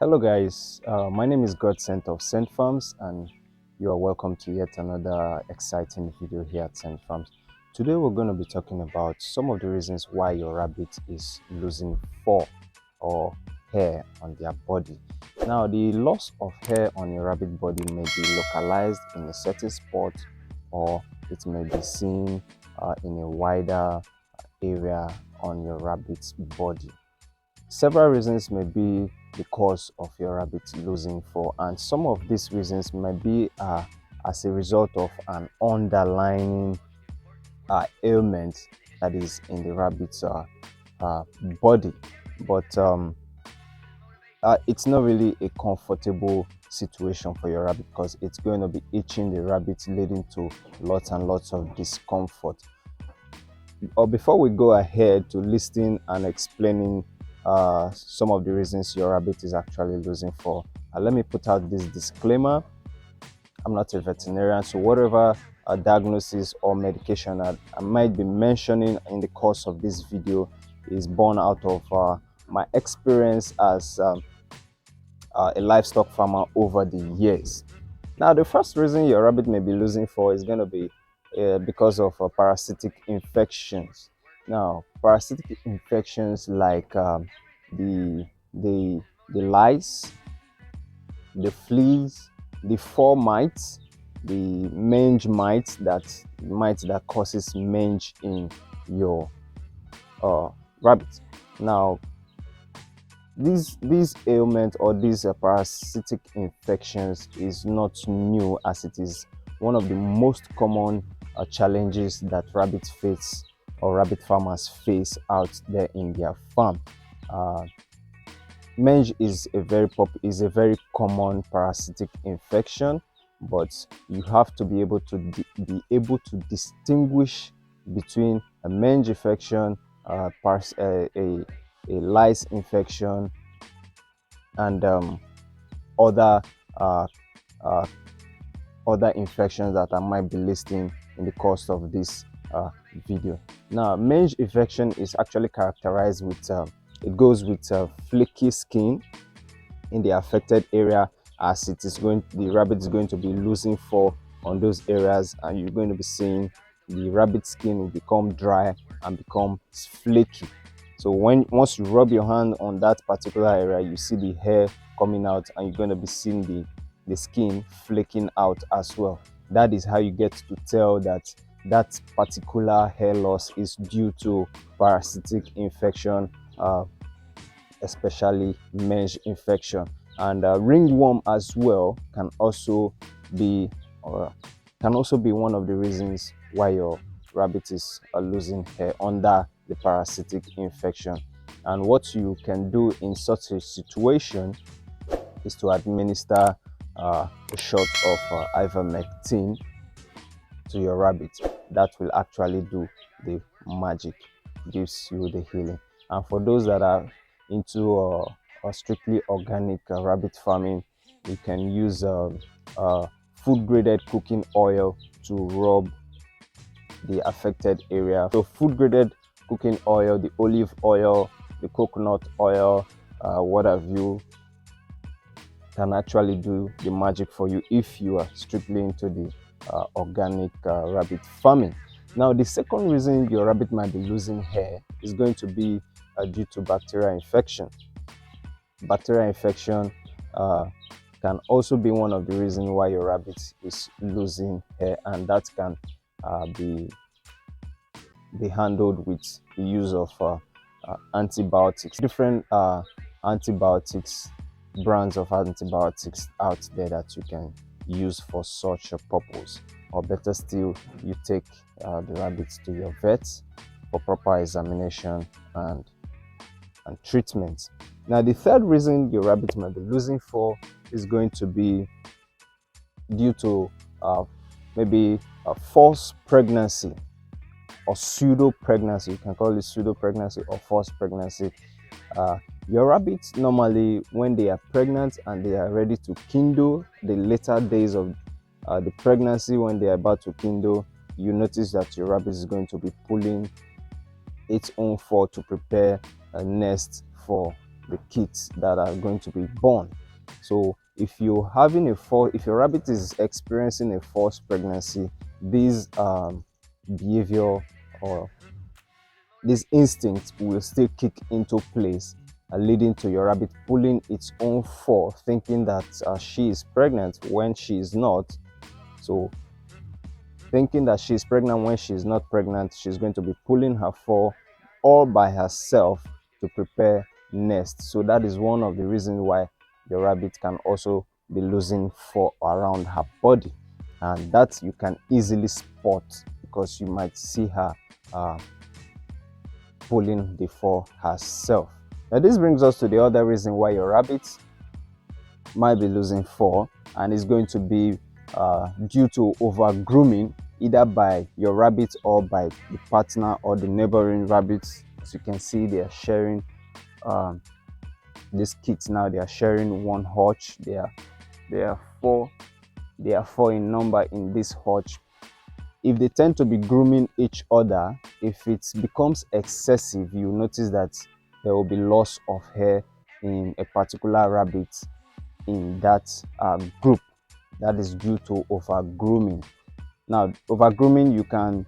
Hello guys, my name is Godsent of Scent Farms and you are welcome to yet another exciting video here at Scent Farms. Today we're going to be talking about some of the reasons why your rabbit is losing fur or hair on their body. Now the loss of hair on your rabbit body may be localized in a certain spot, or it may be seen in a wider area on your rabbit's body. Several reasons may be the cause of your rabbit losing fur, and some of these reasons may be as a result of an underlying ailment that is in the rabbit's body. But it's not really a comfortable situation for your rabbit because it's going to be itching the rabbit, leading to lots and lots of discomfort. Or before we go ahead to listing and explaining some of the reasons your rabbit is actually losing fur, let me put out this disclaimer. I'm not a veterinarian, so whatever diagnosis or medication I might be mentioning in the course of this video is born out of my experience as a livestock farmer over the years. Now, the first reason your rabbit may be losing fur is going to be because of parasitic infections. Now, parasitic infections like the, the, the lice, the fleas, the fur mites, the mange mites that causes mange in your rabbit. Now, these ailments or these parasitic infections is not new, as it is one of the most common challenges that rabbits face or rabbit farmers face out there in their farm. Mange is a very common parasitic infection, but you have to be able to distinguish between a mange infection, a lice infection, and other other infections that I might be listing in the course of this video. Now, mange infection is actually characterized with it goes with flaky skin in the affected area, as the rabbit is going to be losing fur on those areas, and you're going to be seeing the rabbit skin will become dry and become flaky. So once you rub your hand on that particular area, you see the hair coming out, and you're going to be seeing the skin flaking out as well. That is how you get to tell that that particular hair loss is due to parasitic infection, especially mange infection. And ringworm as well can also be one of the reasons why your rabbit is losing hair under the parasitic infection. And what you can do in such a situation is to administer a shot of ivermectin to your rabbit. That will actually do the magic, gives you the healing. And for those that are into strictly organic rabbit farming, you can use food graded cooking oil to rub the affected area. So food graded cooking oil, the olive oil, the coconut oil, what have you, can actually do the magic for you if you are strictly into the organic rabbit farming. Now, the second reason your rabbit might be losing hair is going to be due to bacterial infection. Bacterial infection can also be one of the reasons why your rabbit is losing hair, and that can be handled with the use of antibiotics. Different antibiotics, brands of antibiotics out there that you can use for such a purpose. Or better still, you take the rabbits to your vet for proper examination and treatment. Now, the third reason your rabbit might be losing fur is going to be due to maybe a false pregnancy or pseudo pregnancy. You can call it pseudo pregnancy or false pregnancy. Your rabbits normally, when they are pregnant and they are ready to kindle, the later days of the pregnancy, when they are about to kindle, you notice that your rabbit is going to be pulling its own fur to prepare a nest for the kids that are going to be born. So if you're having if your rabbit is experiencing a forced pregnancy, this behavior or this instinct will still kick into place, leading to your rabbit pulling its own fur, thinking that she is pregnant when she is not. So thinking that she's pregnant when she's not pregnant, she's going to be pulling her fur all by herself to prepare nest. So that is one of the reasons why the rabbit can also be losing fur around her body, and that you can easily spot because you might see her pulling the fur herself. Now this brings us to the other reason why your rabbit might be losing fur, and it's going to be due to over grooming, either by your rabbit or by the partner or the neighboring rabbits. As you can see, they are sharing these kids now. They are sharing one hutch. They are four in number in this hutch. If they tend to be grooming each other, if it becomes excessive, you notice that there will be loss of hair in a particular rabbit in that group. That is due to over grooming. Now, over grooming can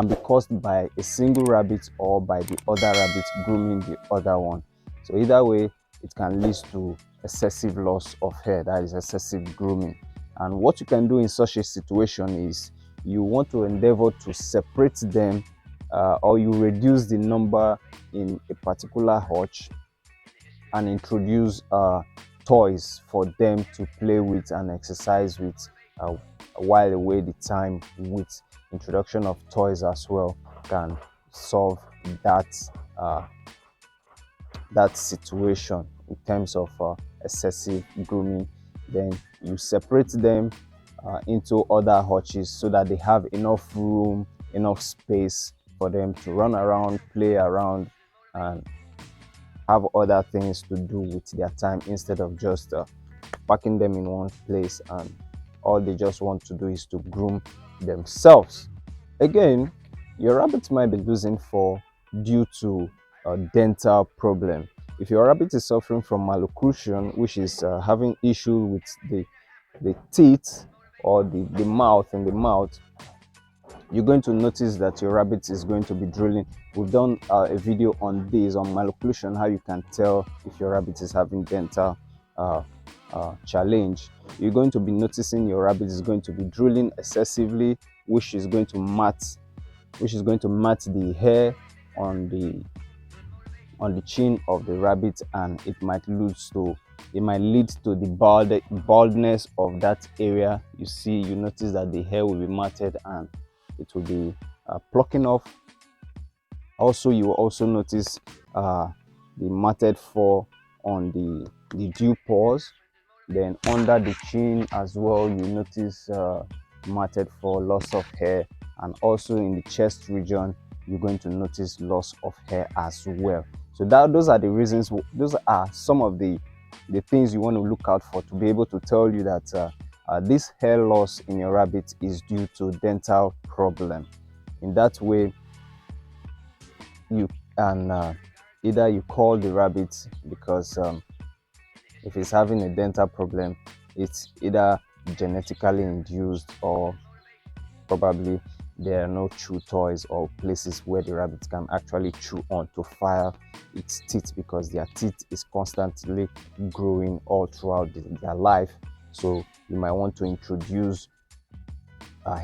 be caused by a single rabbit or by the other rabbit grooming the other one. So either way, it can lead to excessive loss of hair, that is excessive grooming. And what you can do in such a situation is you want to endeavor to separate them, or you reduce the number in a particular hutch and introduce toys for them to play with and exercise with while away the time. With introduction of toys as well can solve that that situation in terms of excessive grooming. Then you separate them into other hutches so that they have enough room, enough space for them to run around, play around, and have other things to do with their time, instead of just packing them in one place and all they just want to do is to groom themselves. Again, your rabbit might be losing fur due to a dental problem. If your rabbit is suffering from malocclusion, which is having issue with the teeth or the mouth, in the mouth, you're going to notice that your rabbit is going to be drooling. We've done a video on this, on malocclusion, how you can tell if your rabbit is having dental challenge. You're going to be noticing your rabbit is going to be drooling excessively, which is going to mat the hair on the chin of the rabbit, and it might lead to the baldness of that area. You notice that the hair will be matted and it will be plucking off. Also, you will also notice the matted fur on the dew paws. Then under the chin as well, you notice matted fur, loss of hair, and also in the chest region, you're going to notice loss of hair as well. So those are the reasons. Those are some of the things you want to look out for to be able to tell you that this hair loss in your rabbit is due to dental problem. In that way, you can either you call the rabbit, because if it's having a dental problem, it's either genetically induced, or probably there are no chew toys or places where the rabbit can actually chew on to file its teeth, because their teeth is constantly growing all throughout their life. So you might want to introduce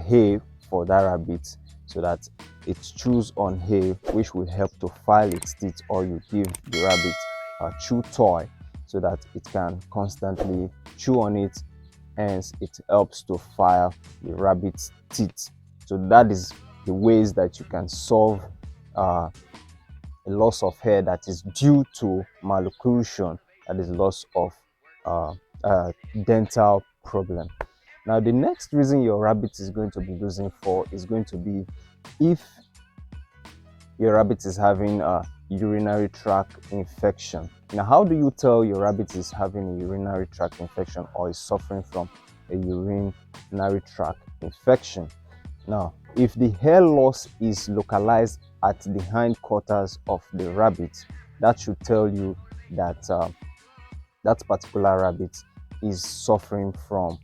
hay for that rabbit so that it chews on hay, which will help to file its teeth, or you give the rabbit a chew toy so that it can constantly chew on it, hence it helps to file the rabbit's teeth. So that is the ways that you can solve a loss of hair that is due to malocclusion, that is loss of dental problem. Now, the next reason your rabbit is going to be losing fur is going to be if your rabbit is having a urinary tract infection. Now, how do you tell your rabbit is having a urinary tract infection or is suffering from a urinary tract infection? Now, if the hair loss is localized at the hindquarters of the rabbit, that should tell you that that particular rabbit is suffering from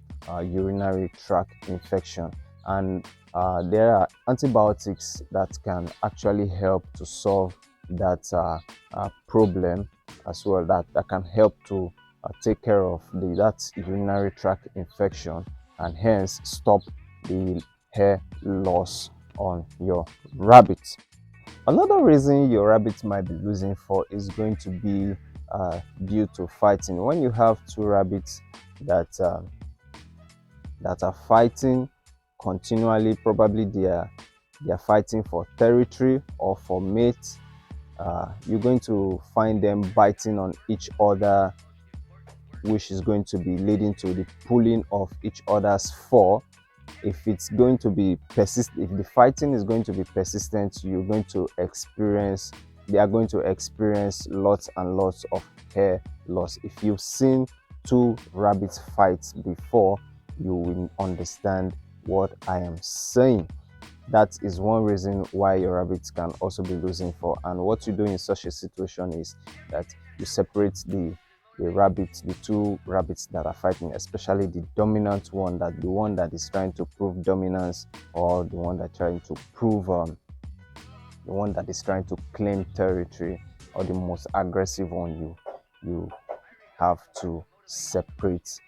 urinary tract infection. And there are antibiotics that can actually help to solve that problem as well, that can help to take care of that urinary tract infection, and hence stop the hair loss on your rabbit. Another reason your rabbit might be losing fur is going to be due to fighting. When you have two rabbits that are fighting continually, probably they are fighting for territory or for mates, you're going to find them biting on each other, which is going to be leading to the pulling of each other's fur. If it's going to be if the fighting is going to be persistent, they are going to experience lots and lots of hair loss. If you've seen two rabbits fight before, you will understand what I am saying. That is one reason why your rabbits can also be losing fur. And what you do in such a situation is that you separate the two rabbits that are fighting, especially the dominant one, the one that is trying to prove dominance, or the one that trying to prove the one that is trying to claim territory, or the most aggressive one. You have to separate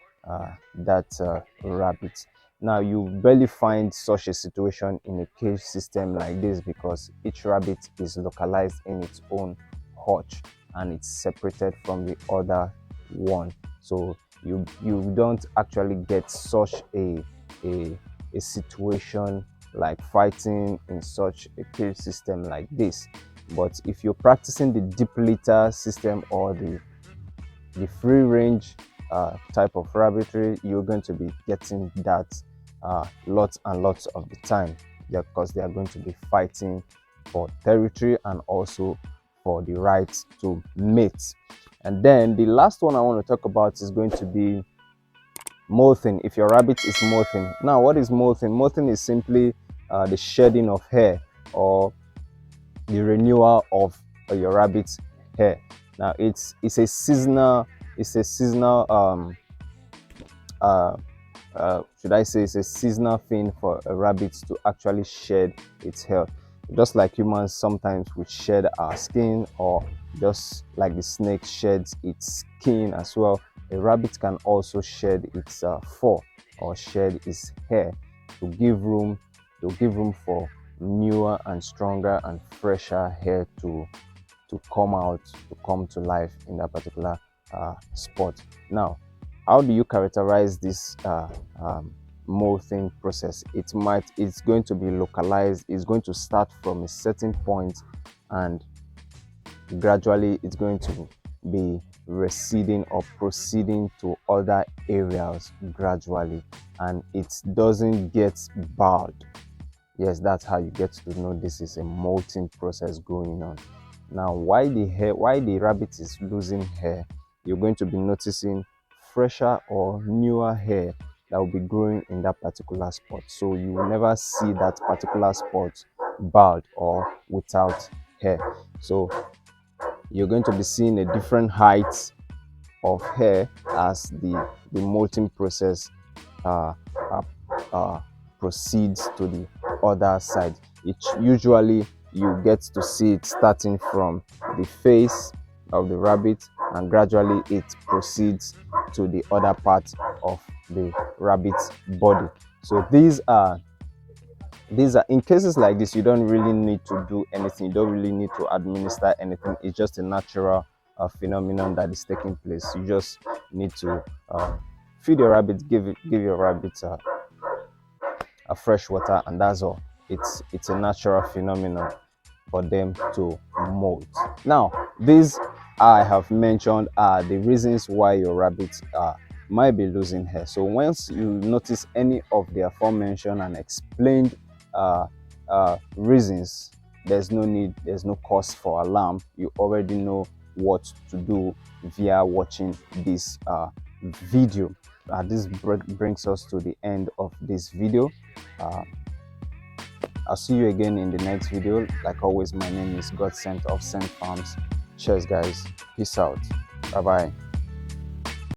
that rabbit. Now, you barely find such a situation in a cage system like this, because each rabbit is localized in its own hutch and it's separated from the other one. So you don't actually get such a situation like fighting in such a cage system like this. But if you're practicing the deep litter system or the free range type of rabbitry, you're going to be getting that lots and lots of the time, because they are going to be fighting for territory and also for the right to mate. And then the last one I want to talk about is going to be molting. If your rabbit is molting. Now, what is molting? Molting is simply the shedding of hair, or the renewal of your rabbit's hair. Now, it's a seasonal should I say, it's a seasonal thing for a rabbit to actually shed its hair. Just like humans sometimes we shed our skin, or just like the snake sheds its skin as well, a rabbit can also shed its fur, or shed its hair, to give room for newer and stronger and fresher hair to come to life in that particular spot. Now, how do you characterize this molting process? It's going to be localized. It's going to start from a certain point, and gradually it's going to be receding or proceeding to other areas gradually, and it doesn't get bald. Yes, that's how you get to know this is a molting process going on. Now, why the rabbit is losing hair, you're going to be noticing fresher or newer hair that will be growing in that particular spot. So you will never see that particular spot bald or without hair. So you're going to be seeing a different height of hair as the molting process uh, uh, uh, proceeds to the other side. Usually you get to see it starting from the face of the rabbit, and gradually it proceeds to the other part of the rabbit's body. So these are in cases like this, you don't really need to do anything. You don't really need to administer anything. It's just a natural phenomenon that is taking place. You just need to feed your rabbit, give your rabbit a fresh water, and that's all. It's a natural phenomenon for them to molt. Now, these I have mentioned are the reasons why your rabbits might be losing hair. So once you notice any of the aforementioned and explained reasons, there's no cause for alarm. You already know what to do via watching this video. This brings us to the end of this video. I'll see you again in the next video. Like always, my name is God Sent of Sent Farms. Cheers, guys. Peace out. Bye bye.